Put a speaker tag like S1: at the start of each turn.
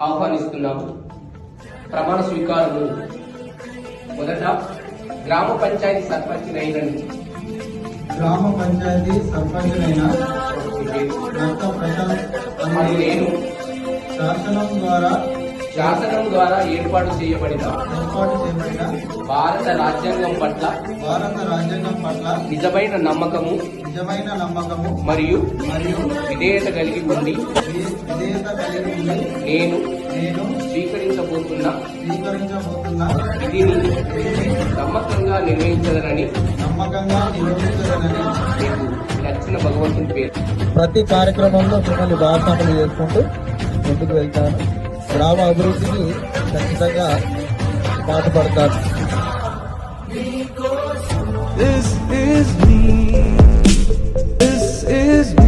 S1: ఆహ్వానిస్తున్నాము. ప్రమాణ స్వీకారము మొదట గ్రామ పంచాయతీ సర్పంచినైన నేను శాసనం ద్వారా ఏర్పాటు చేయబడిన భారత రాజ్యాంగం పట్ల నిజమైన నమ్మకము మరియు విధేయత కలిగి ఉండి నేను స్వీకరించబోతున్న విధిని నమ్మకంగా నిర్వహించదనని మీకు నచ్చిన భగవంతుని పేరు.
S2: ప్రతి కార్యక్రమంలో మిమ్మల్ని భాగస్వాములు చేసుకుంటూ ముందుకు వెళ్తాను. గ్రామ అభివృద్ధికి ఖచ్చితంగా పాటుపడతాను.
S3: This is me. This is me.